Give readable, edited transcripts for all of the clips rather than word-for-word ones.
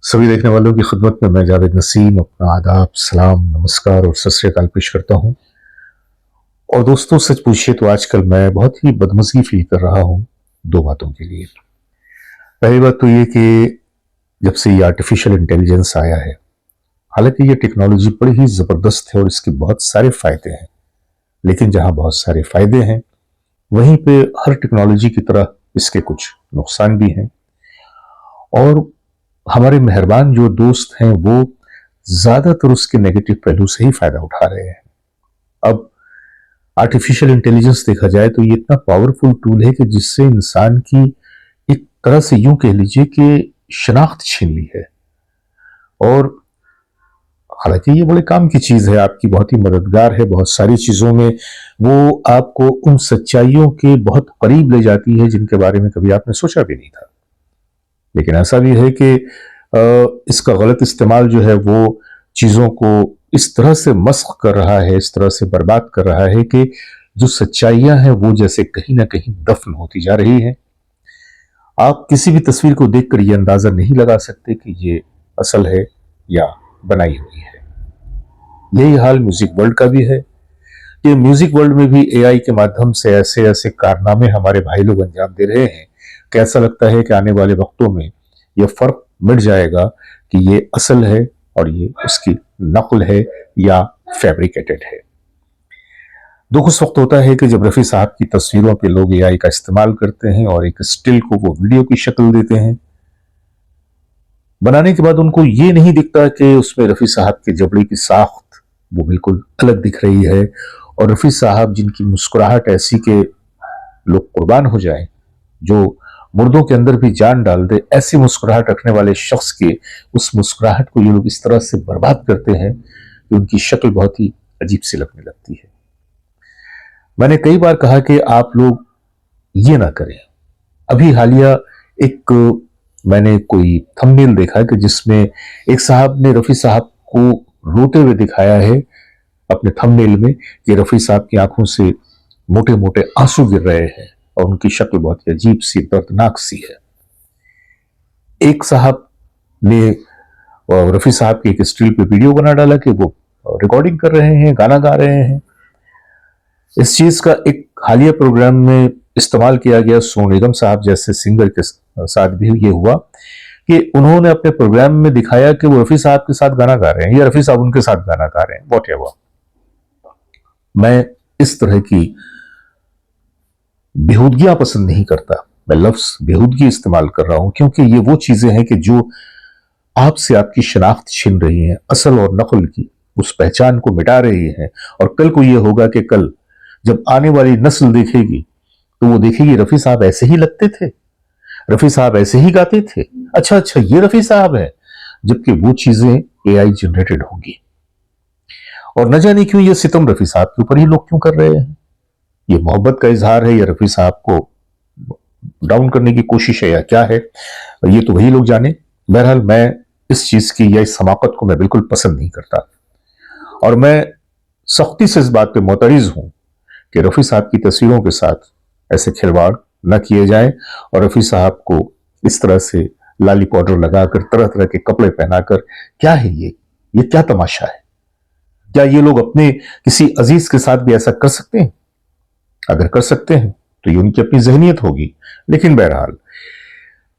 सभी देखने वालों की खिदमत में मैं जावेद नसीम अपना आदाब, सलाम, नमस्कार और सत श्री अकाल पेश करता हूं। और दोस्तों, सच पूछिए तो आजकल मैं बहुत ही बदमज़गी फील कर रहा हूं दो बातों के लिए। पहली बात तो ये कि जब से ये आर्टिफिशियल इंटेलिजेंस आया है, हालांकि ये टेक्नोलॉजी बड़ी ही ज़बरदस्त है और इसके बहुत सारे फ़ायदे हैं, लेकिन जहां बहुत सारे फ़ायदे हैं वहीं पे हर टेक्नोलॉजी की तरह इसके कुछ नुकसान भी हैं। और हमारे मेहरबान जो दोस्त हैं वो ज़्यादातर उसके नेगेटिव पहलू से ही फ़ायदा उठा रहे हैं। अब आर्टिफिशियल इंटेलिजेंस देखा जाए तो ये इतना पावरफुल टूल है कि जिससे इंसान की एक तरह से यूं कह लीजिए कि शनाख्त छीन ली है। और हालांकि ये बड़े काम की चीज है, आपकी बहुत ही मददगार है बहुत सारी चीजों में। वो आपको उन सच्चाइयों के बहुत करीब ले जाती है जिनके बारे में कभी आपने सोचा भी नहीं था। लेकिन ऐसा भी है कि इसका गलत इस्तेमाल जो है वो चीजों को इस तरह से मस्ख कर रहा है, इस तरह से बर्बाद कर रहा है कि जो सच्चाइयां हैं वो जैसे कहीं ना कहीं दफन होती जा रही है। आप किसी भी तस्वीर को देखकर ये अंदाजा नहीं लगा सकते कि ये असल है या बनाई हुई है। यही हाल म्यूजिक वर्ल्ड का भी है कि म्यूजिक वर्ल्ड में भी एआई के माध्यम से ऐसे ऐसे कारनामे हमारे भाई लोग अंजाम दे रहे हैं कि ऐसा लगता है कि आने वाले वक्तों में यह फर्क मिट जाएगा कि ये असल है और ये उसकी नकल है या फैब्रिकेटेड है। दुख उस वक्त होता है कि जब रफी साहब की तस्वीरों पे लोग एआई का इस्तेमाल करते हैं और एक स्टिल को वो वीडियो की शक्ल देते हैं। बनाने के बाद उनको ये नहीं दिखता कि उसमें रफी साहब के जबड़े की साख्त वो बिल्कुल अलग दिख रही है। और रफी साहब जिनकी मुस्कुराहट ऐसी के लोग कुर्बान हो जाएं, जो मुर्दों के अंदर भी जान डाल दे, ऐसी मुस्कुराहट रखने वाले शख्स के उस मुस्कुराहट को ये लोग इस तरह से बर्बाद करते हैं कि उनकी शक्ल बहुत ही अजीब सी लगने लगती है। मैंने कई बार कहा कि आप लोग ये ना करें। अभी हालिया एक मैंने कोई थंबनेल देखा कि जिसमें एक साहब ने रफी साहब को रोते हुए दिखाया है अपने थंबनेल में कि रफी साहब की आंखों से मोटे मोटे आंसू गिर रहे हैं और उनकी शक्ल बहुत ही अजीब सी दर्दनाक सी है। एक साहब ने रफी साहब के एक स्टिल पे वीडियो बना डाला कि वो रिकॉर्डिंग कर रहे हैं, गाना गा रहे हैं। इस चीज का एक हालिया प्रोग्राम में इस्तेमाल किया गया सोनू निगम साहब जैसे सिंगर के साथ भी ये हुआ कि उन्होंने अपने प्रोग्राम में दिखाया कि वो रफी साहब के साथ गाना गा रहे हैं या रफी साहब उनके साथ गाना गा रहे हैं, वॉट एवर। मैं इस तरह की बेहूदगियां पसंद नहीं करता। मैं लफ्ज बेहूदगी इस्तेमाल कर रहा हूं क्योंकि ये वो चीजें हैं कि जो आपसे आपकी शनाख्त छीन रही हैं, असल और नकल की उस पहचान को मिटा रही हैं। और कल को ये होगा कि कल जब आने वाली नस्ल देखेगी तो वो देखेगी रफी साहब ऐसे ही लगते थे, रफी साहब ऐसे ही गाते थे, अच्छा अच्छा ये रफी साहब है, जबकि वो चीजें एआई जनरेटेड होंगी। और न जाने क्यों ये सितम रफी साहब के ऊपर ही लोग क्यों कर रहे हैं। ये मोहब्बत का इजहार है या रफी साहब को डाउन करने की कोशिश है या क्या है, ये तो वही लोग जाने। बहरहाल मैं इस चीज की या इस समाकत को मैं बिल्कुल पसंद नहीं करता और मैं सख्ती से इस बात पे मोतरिज हूं कि रफी साहब की तस्वीरों के साथ ऐसे खिलवाड़ न किए जाए और रफी साहब को इस तरह से लाली पाउडर लगाकर तरह तरह के कपड़े पहनाकर, क्या है ये क्या तमाशा है। क्या ये लोग अपने किसी अजीज के साथ भी ऐसा कर सकते हैं? अगर कर सकते हैं तो ये उनकी अपनी जहनीत होगी। लेकिन बहरहाल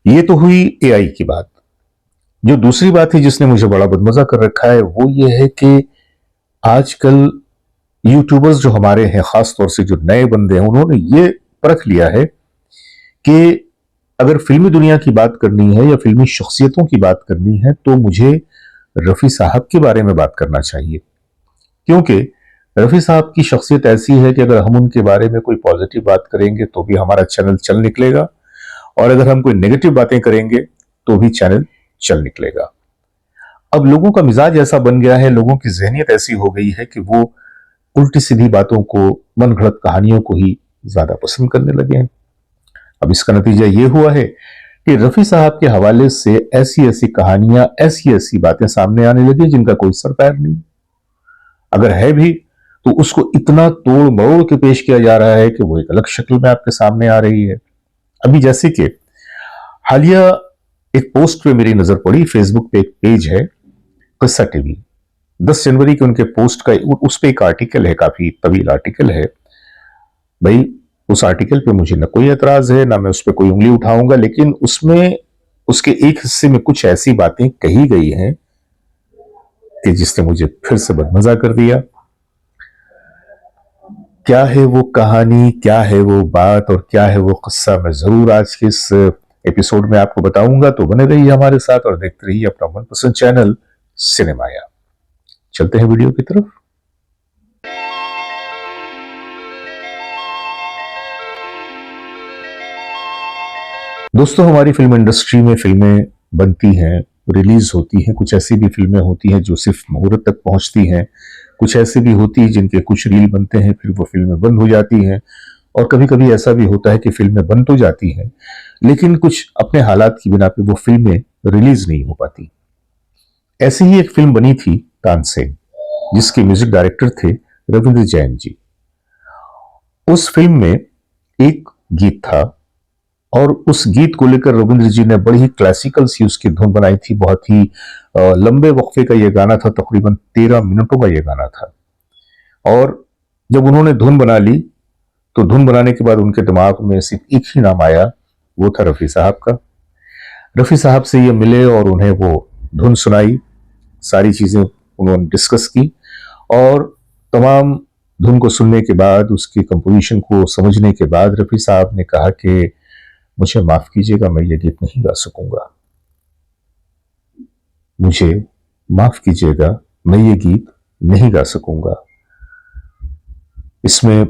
ये तो हुई एआई की बात। जो दूसरी बात है जिसने मुझे बड़ा बदमजा कर रखा है वो ये है कि आजकल यूट्यूबर्स जो हमारे हैं, खासतौर से जो नए बंदे हैं, उन्होंने ये परख लिया है कि अगर फिल्मी दुनिया की बात करनी है या फिल्मी शख्सियतों की बात करनी है तो मुझे रफी साहब के बारे में बात करना चाहिए। क्योंकि रफी साहब की शख्सियत ऐसी है कि अगर हम उनके बारे में कोई पॉजिटिव बात करेंगे तो भी हमारा चैनल चल निकलेगा और अगर हम कोई नेगेटिव बातें करेंगे तो भी चैनल चल निकलेगा। अब लोगों का मिजाज ऐसा बन गया है, लोगों की जहनीत ऐसी हो गई है कि वो उल्टी सीधी बातों को, मन घड़त कहानियों को ही ज्यादा पसंद करने लगे हैं। अब इसका नतीजा ये हुआ है कि रफी साहब के हवाले से ऐसी ऐसी कहानियां, ऐसी ऐसी बातें सामने आने लगी जिनका कोई सर पैर नहीं। अगर है भी तो उसको इतना तोड़ मरोड़ के पेश किया जा रहा है कि वो एक अलग शक्ल में आपके सामने आ रही है। अभी जैसे कि हालिया एक पोस्ट पे मेरी नजर पड़ी, फेसबुक पे एक पेज है किस्सा टीवी, 10 जनवरी के उनके पोस्ट का उस पे एक आर्टिकल है, काफी तवील आर्टिकल है भाई। उस आर्टिकल पे मुझे न कोई एतराज है, ना मैं उस पर कोई उंगली उठाऊंगा, लेकिन उसमें उसके एक हिस्से में कुछ ऐसी बातें कही गई हैं कि जिसने मुझे फिर से बदमजा कर दिया। क्या है वो कहानी, क्या है वो बात और क्या है वो किस्सा, मैं जरूर आज के इस एपिसोड में आपको बताऊंगा। तो बने रहिए हमारे साथ और देखते रहिए अपना मनपसंद चैनल सिनेमाया। चलते हैं वीडियो की तरफ। दोस्तों, हमारी फिल्म इंडस्ट्री में फिल्में बनती हैं, रिलीज होती हैं। कुछ ऐसी भी फिल्में होती हैं जो सिर्फ मुहूर्त तक पहुंचती हैं, कुछ ऐसी भी होती है जिनके कुछ रील बनते हैं फिर वो फिल्में बंद हो जाती हैं, और कभी कभी ऐसा भी होता है कि फिल्में बन तो जाती हैं लेकिन कुछ अपने हालात की बिना पे वो फिल्में रिलीज नहीं हो पाती। ऐसी ही एक फिल्म बनी थी तानसेन, जिसके म्यूजिक डायरेक्टर थे रविंद्र जैन जी। उस फिल्म में एक गीत था और उस गीत को लेकर रविंद्र जी ने बड़ी ही क्लासिकल सी उसकी धुन बनाई थी। बहुत ही लंबे वक्फे का यह गाना था, तकरीबन 13 मिनटों का यह गाना था। और जब उन्होंने धुन बना ली तो धुन बनाने के बाद उनके दिमाग में सिर्फ एक ही नाम आया, वो था रफी साहब का। रफी साहब से ये मिले और उन्हें वो धुन सुनाई, सारी चीजें उन्होंने डिस्कस की, और तमाम धुन को सुनने के बाद, उसकी कंपोजिशन को समझने के बाद रफी साहब ने कहा कि मुझे माफ कीजिएगा, मैं ये गीत नहीं गा सकूंगा, मुझे माफ कीजिएगा, मैं ये गीत नहीं गा सकूंगा। इसमें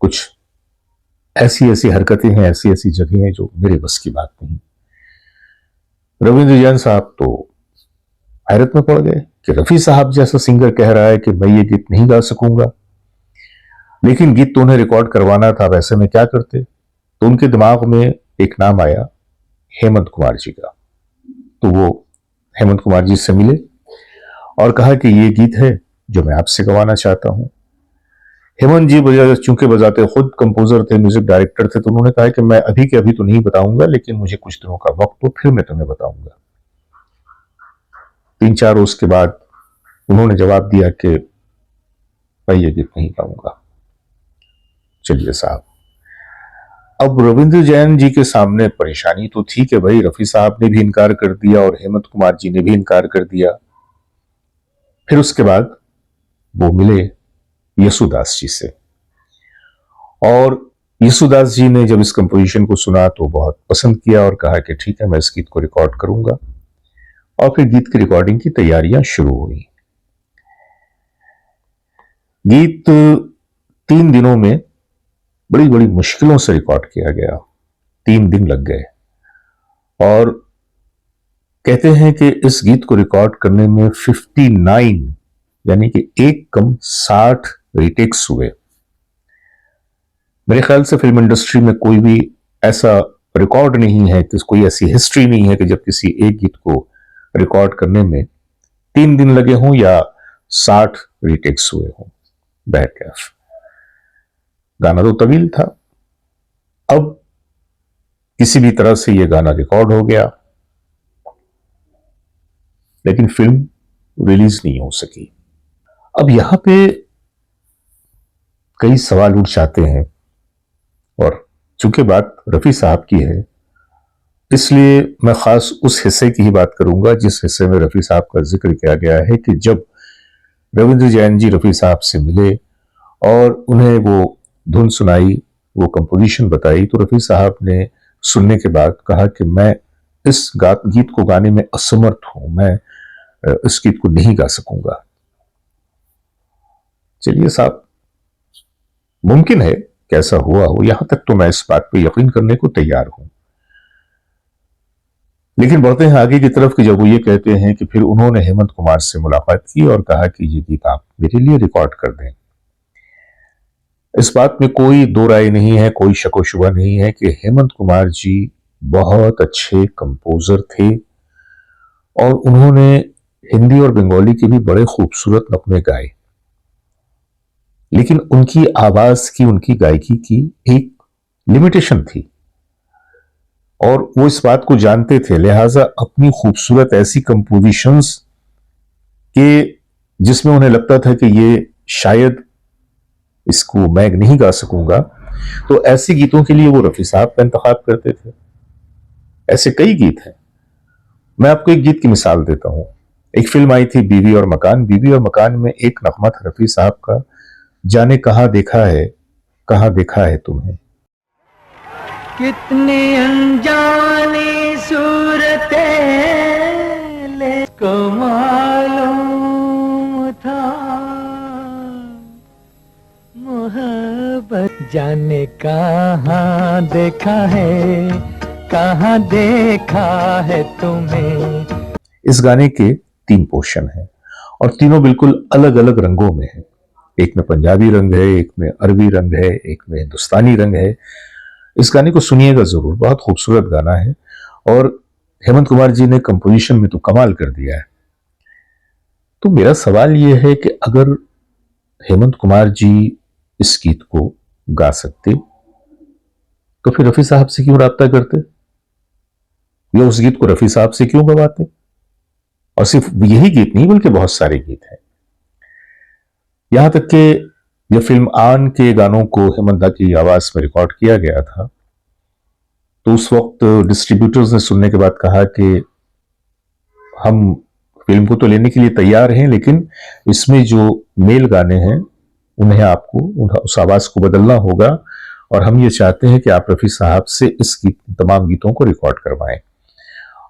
कुछ ऐसी ऐसी हरकतें हैं, ऐसी ऐसी जगह हैं जो मेरे बस की बात नहीं। रविंद्र जैन साहब तो हैरत में पड़ गए कि रफी साहब जैसा सिंगर कह रहा है कि मैं ये गीत नहीं गा सकूंगा, लेकिन गीत तो उन्हें रिकॉर्ड करवाना था, वैसे में क्या करते। तो उनके दिमाग में एक नाम आया, हेमंत कुमार जी का। तो वो हेमंत कुमार जी से मिले और कहा कि ये गीत है जो मैं आपसे गवाना चाहता हूं। हेमंत जी चूंकि बजाते खुद कंपोजर थे, म्यूजिक डायरेक्टर थे, तो उन्होंने कहा कि मैं अभी के अभी तो नहीं बताऊंगा, लेकिन मुझे कुछ दिनों का वक्त दो, फिर मैं तुम्हें बताऊंगा। 3-4 रोज के बाद उन्होंने जवाब दिया कि मैं ये गीत नहीं गाऊंगा। चलिए साहब, अब रविंद्र जैन जी के सामने परेशानी तो थी कि भाई रफी साहब ने भी इनकार कर दिया और हेमंत कुमार जी ने भी इनकार कर दिया। फिर उसके बाद वो मिले यशुदास जी से, और यशुदास जी ने जब इस कंपोजिशन को सुना तो बहुत पसंद किया और कहा कि ठीक है, मैं इस गीत को रिकॉर्ड करूंगा। और फिर गीत की रिकॉर्डिंग की तैयारियां शुरू हुई। गीत 3 दिनों में बड़ी बड़ी मुश्किलों से रिकॉर्ड किया गया, 3 दिन लग गए। और कहते हैं कि इस गीत को रिकॉर्ड करने में 59 यानी कि एक कम 60 रीटेक्स हुए। मेरे ख्याल से फिल्म इंडस्ट्री में कोई भी ऐसा रिकॉर्ड नहीं है, कि कोई ऐसी हिस्ट्री नहीं है कि जब किसी एक गीत को रिकॉर्ड करने में 3 दिन लगे हों या 60 रीटेक्स हुए हों। बैकएफ गाना तो तवील था। अब किसी भी तरह से यह गाना रिकॉर्ड हो गया, लेकिन फिल्म रिलीज नहीं हो सकी। अब यहां पे कई सवाल उठ जाते हैं, और चूंकि बात रफी साहब की है इसलिए मैं खास उस हिस्से की ही बात करूंगा जिस हिस्से में रफी साहब का जिक्र किया गया है कि जब रविंद्र जैन जी रफी साहब से मिले और उन्हें वो धुन सुनाई, वो कंपोजिशन बताई, तो रफी साहब ने सुनने के बाद कहा कि मैं इस गीत को गाने में असमर्थ हूं, मैं इस गीत को नहीं गा सकूंगा। चलिए साहब, मुमकिन है कैसा हुआ हो, यहां तक तो मैं इस बात पे यकीन करने को तैयार हूं। लेकिन बढ़ते हैं आगे की तरफ कि जब वो ये कहते हैं कि फिर उन्होंने हेमंत कुमार से मुलाकात की और कहा कि ये गीत आप मेरे लिए रिकॉर्ड कर दें। इस बात में कोई दो राय नहीं है, कोई शको शुबा नहीं है कि हेमंत कुमार जी बहुत अच्छे कंपोजर थे और उन्होंने हिंदी और बंगाली के भी बड़े खूबसूरत नगमे गाए। लेकिन उनकी आवाज की, उनकी गायकी की एक लिमिटेशन थी। और वो इस बात को जानते थे, लिहाजा अपनी खूबसूरत ऐसी कंपोजिशंस के जिसमें उन्हें लगता था कि ये शायद इसको मैं नहीं गा सकूंगा, तो ऐसे गीतों के लिए वो रफी साहब का इंतखाब करते थे। ऐसे कई गीत हैं। मैं आपको एक गीत की मिसाल देता हूं। एक फिल्म आई थी बीवी और मकान। बीवी और मकान में एक नगमा था रफी साहब का, जाने कहां देखा है तुम्हें। कितने अनजाने सूरतें को मालूम था मोहब्बत, जाने कहां देखा है तुम्हें। इस गाने के 3 पोर्शन हैं और तीनों बिल्कुल अलग अलग रंगों में हैं। एक में पंजाबी रंग है, एक में अरबी रंग है, एक में हिंदुस्तानी रंग है। इस गाने को सुनिएगा जरूर, बहुत खूबसूरत गाना है और हेमंत कुमार जी ने कंपोजिशन में तो कमाल कर दिया है। तो मेरा सवाल यह है कि अगर हेमंत कुमार जी इस गीत को गा सकते तो फिर रफी साहब से क्यों राब्ता करते, या उस गीत को रफी साहब से क्यों गवाते। और सिर्फ यही गीत नहीं बल्कि बहुत सारे गीत हैं। यहां तक कि जब फिल्म आन के गानों को हेमंत दा की आवाज में रिकॉर्ड किया गया था तो उस वक्त डिस्ट्रीब्यूटर्स ने सुनने के बाद कहा कि हम फिल्म को तो लेने के लिए तैयार हैं, लेकिन इसमें जो मेल गाने हैं उन्हें आपको उस आवाज को बदलना होगा और हम ये चाहते हैं कि आप रफी साहब से इस तमाम गीतों को रिकॉर्ड करवाएं।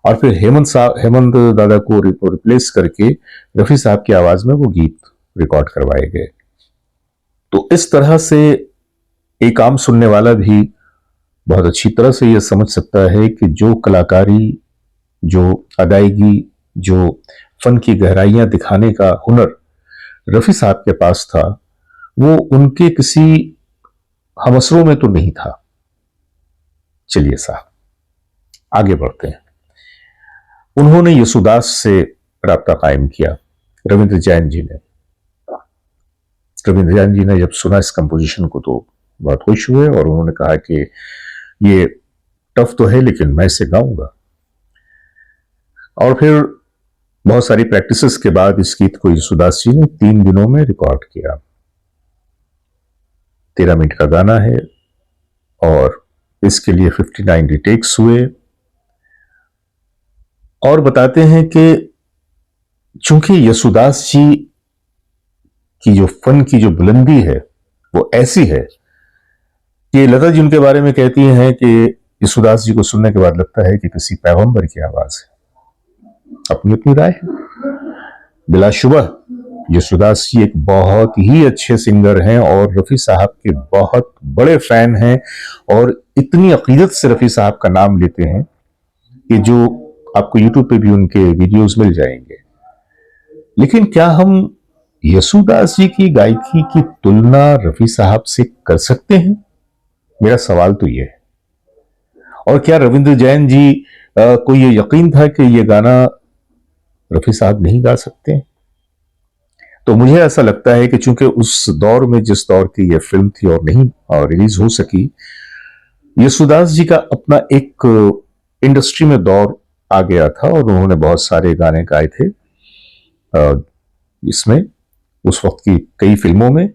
और फिर हेमंत दादा को रिप्लेस करके रफी साहब की आवाज में वो गीत रिकॉर्ड करवाए गए। तो इस तरह से एक आम सुनने वाला भी बहुत अच्छी तरह से यह समझ सकता है कि जो कलाकारी, जो अदायगी, जो फन की गहराइयां दिखाने का हुनर रफी साहब के पास था, वो उनके किसी हमअसरों में तो नहीं था। चलिए साहब आगे बढ़ते हैं। उन्होंने यसुदास से राब्ता कायम किया, रविंद्र जैन जी ने। रविंद्र जैन जी ने जब सुना इस कंपोजिशन को तो बहुत खुश हुए और उन्होंने कहा कि ये टफ तो है लेकिन मैं इसे गाऊंगा। और फिर बहुत सारी प्रैक्टिसेस के बाद इस गीत को यसुदास जी ने 3 दिनों में रिकॉर्ड किया। 13 मिनट का गाना है और इसके लिए 59 रिटेक्स हुए। और बताते हैं कि चूंकि यसुदास जी की जो फन की जो बुलंदी है वो ऐसी है कि लता जी उनके बारे में कहती हैं कि यसुदास जी को सुनने के बाद लगता है कि किसी पैगंबर की आवाज है। अपनी अपनी राय है। बिलाशुबह यसुदास जी एक बहुत ही अच्छे सिंगर हैं और रफी साहब के बहुत बड़े फैन हैं और इतनी अकीदत से रफी साहब का नाम लेते हैं कि जो आपको यूट्यूब पे भी उनके वीडियोस मिल जाएंगे। लेकिन क्या हम यसुदास जी की गायकी की तुलना रफी साहब से कर सकते हैं? मेरा सवाल तो यह है। और क्या रविंद्र जैन जी को यह यकीन था कि यह गाना रफी साहब नहीं गा सकते? तो मुझे ऐसा लगता है कि चूंकि उस दौर में जिस दौर की यह फिल्म थी और नहीं रिलीज हो सकी, यसुदास जी का अपना एक इंडस्ट्री में दौर आ गया था और उन्होंने बहुत सारे गाने गाए थे इसमें उस वक्त की कई फिल्मों में।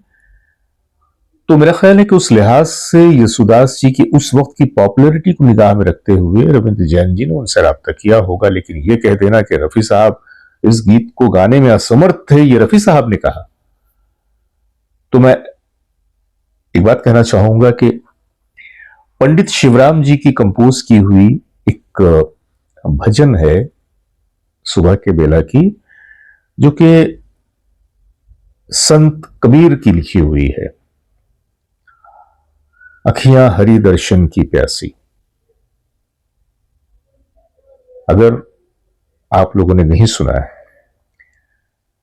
तो मेरा ख्याल है कि उस लिहाज से यसुदास जी की उस वक्त की पॉपुलैरिटी को निगाह में रखते हुए रविंद्र जैन जी ने उनसे राब्ता किया होगा। लेकिन यह कह देना कि रफी साहब इस गीत को गाने में असमर्थ थे, ये रफी साहब ने कहा, तो मैं एक बात कहना चाहूंगा कि पंडित शिवराम जी की कंपोज की हुई एक भजन है सुबह के बेला की, जो कि संत कबीर की लिखी हुई है। अखियां हरि दर्शन की प्यासी। अगर आप लोगों ने नहीं सुना है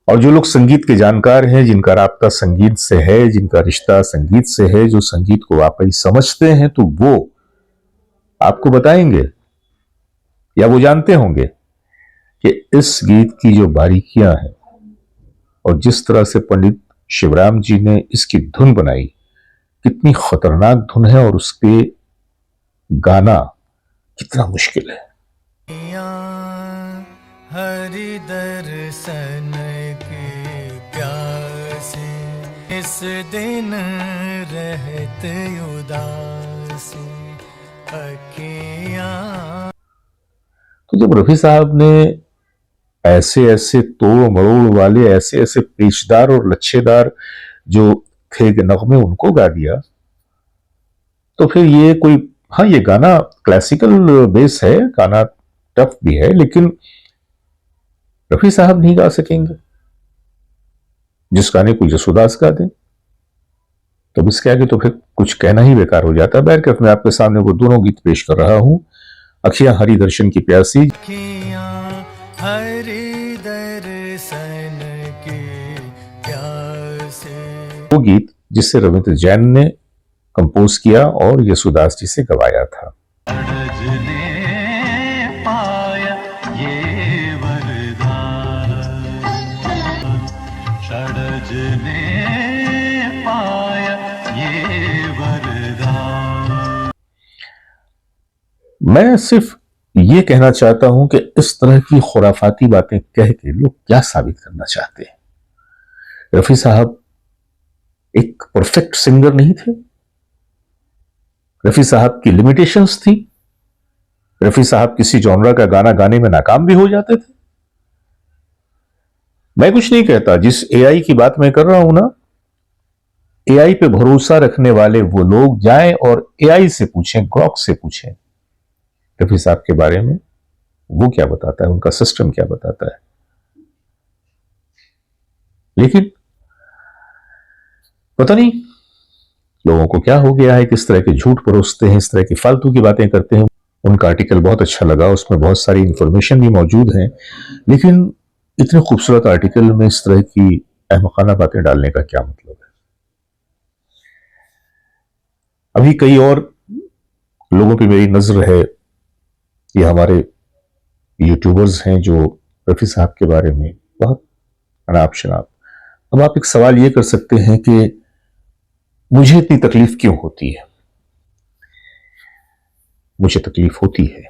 और जो लोग संगीत के जानकार हैं, जिनका राब्ता संगीत से है, जिनका रिश्ता संगीत से है, जो संगीत को वाकई समझते हैं, तो वो आपको बताएंगे या वो जानते होंगे कि इस गीत की जो बारीकियां हैं और जिस तरह से पंडित शिवराम जी ने इसकी धुन बनाई, कितनी खतरनाक धुन है और उसके गाना कितना मुश्किल है। हरि दर्शन के प्यासे इस दिन रहत उदासी अखियां। तो जब रफी साहब ने ऐसे ऐसे तोड़ मरोड़ वाले, ऐसे ऐसे पेचदार और लच्छेदार जो थे नगमे उनको गा दिया, तो फिर ये कोई, हाँ ये गाना क्लासिकल बेस है, गाना टफ भी है, लेकिन रफी साहब नहीं गा सकेंगे। जिस गाने को यशोदास गा दें, तो इसके आगे तो फिर कुछ कहना ही बेकार हो जाता है। बैठ कर मैं आपके सामने वो दोनों गीत पेश कर रहा हूं, अखियां हरि दर्शन की प्यासी, हरि दर्शन के प्यासे, वो गीत जिसे रविंद्र जैन ने कंपोज किया और यशोदास जी से गवाया था। पाया ये वरदान, षड्ज ने पाया ये वरदान। मैं सिर्फ ये कहना चाहता हूं कि इस तरह की खुराफाती बातें कह के लोग क्या साबित करना चाहते हैं। रफी साहब एक परफेक्ट सिंगर नहीं थे, रफी साहब की लिमिटेशंस थी, रफी साहब किसी जॉनरा का गाना गाने में नाकाम भी हो जाते थे। मैं कुछ नहीं कहता, जिस एआई की बात मैं कर रहा हूं ना, एआई पे भरोसा रखने वाले वो लोग जाएं और एआई से पूछें, ग्रॉक से पूछें रफी साहब के बारे में, वो क्या बताता है, उनका सिस्टम क्या बताता है। लेकिन पता नहीं लोगों को क्या हो गया है, किस तरह के झूठ परोसते हैं, इस तरह की फालतू की बातें करते हैं। उनका आर्टिकल बहुत अच्छा लगा, उसमें बहुत सारी इंफॉर्मेशन भी मौजूद है, लेकिन इतने खूबसूरत आर्टिकल में इस तरह की अहमकाना बातें डालने का क्या मतलब है। अभी कई और लोगों पे मेरी नजर है, ये हमारे यूट्यूबर्स हैं जो रफी साहब के बारे में बहुत अनाप शनाप। अब आप एक सवाल ये कर सकते हैं कि मुझे इतनी तकलीफ क्यों होती है। मुझे तकलीफ होती है,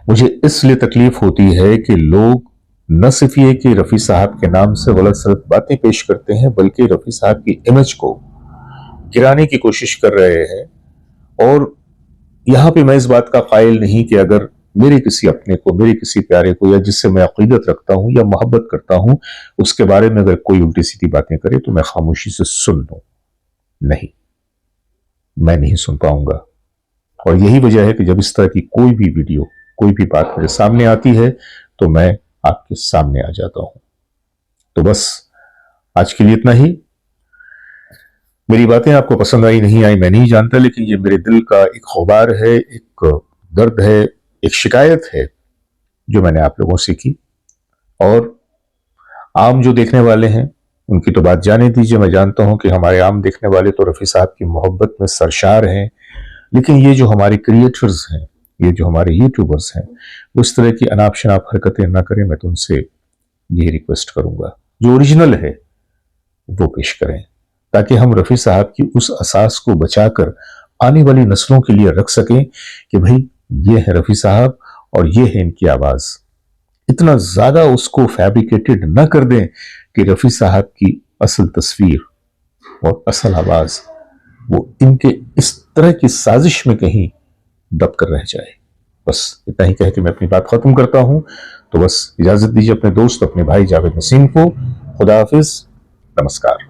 मुझे इसलिए तकलीफ होती है कि लोग न सिर्फ ये कि रफी साहब के नाम से गलत सलत बातें पेश करते हैं, बल्कि रफी साहब की इमेज को गिराने की कोशिश कर रहे हैं। और यहां पे मैं इस बात का कायल नहीं कि अगर मेरे किसी अपने को, मेरे किसी प्यारे को, या जिससे मैं अकीदत रखता हूं या मोहब्बत करता हूं, उसके बारे में अगर कोई उल्टी सीधी बातें करे तो मैं खामोशी से सुन लूं। नहीं, मैं नहीं सुन पाऊंगा। और यही वजह है कि जब इस तरह की कोई भी वीडियो, कोई भी बात मेरे सामने आती है तो मैं आपके सामने आ जाता हूं। तो बस आज के लिए इतना ही। मेरी बातें आपको पसंद आई नहीं आई मैं नहीं जानता, लेकिन ये मेरे दिल का एक खुबार है, एक दर्द है, एक शिकायत है जो मैंने आप लोगों से की। और आम जो देखने वाले हैं उनकी तो बात जाने दीजिए। मैं जानता हूं कि हमारे आम देखने वाले तो रफी साहब की मोहब्बत में सरशार हैं, लेकिन ये जो हमारे क्रिएटर्स हैं, ये जो हमारे यूट्यूबर्स हैं, वो इस तरह की अनाप शनाप हरकतें ना करें। मैं तुमसे यही रिक्वेस्ट करूंगा, जो ओरिजिनल है वो पेश करें, ताकि हम रफी साहब की उस असास को बचाकर आने वाली नस्लों के लिए रख सकें कि भाई ये है रफी साहब और ये है इनकी आवाज। इतना ज्यादा उसको फैब्रिकेटेड न कर दें कि रफी साहब की असल तस्वीर और असल आवाज वो इनके इस तरह की साजिश में कहीं दब कर रह जाए। बस इतना ही कह के मैं अपनी बात खत्म करता हूं। तो बस इजाजत दीजिए अपने दोस्त, अपने भाई जावेद नसीम को। खुदा हाफिज, नमस्कार।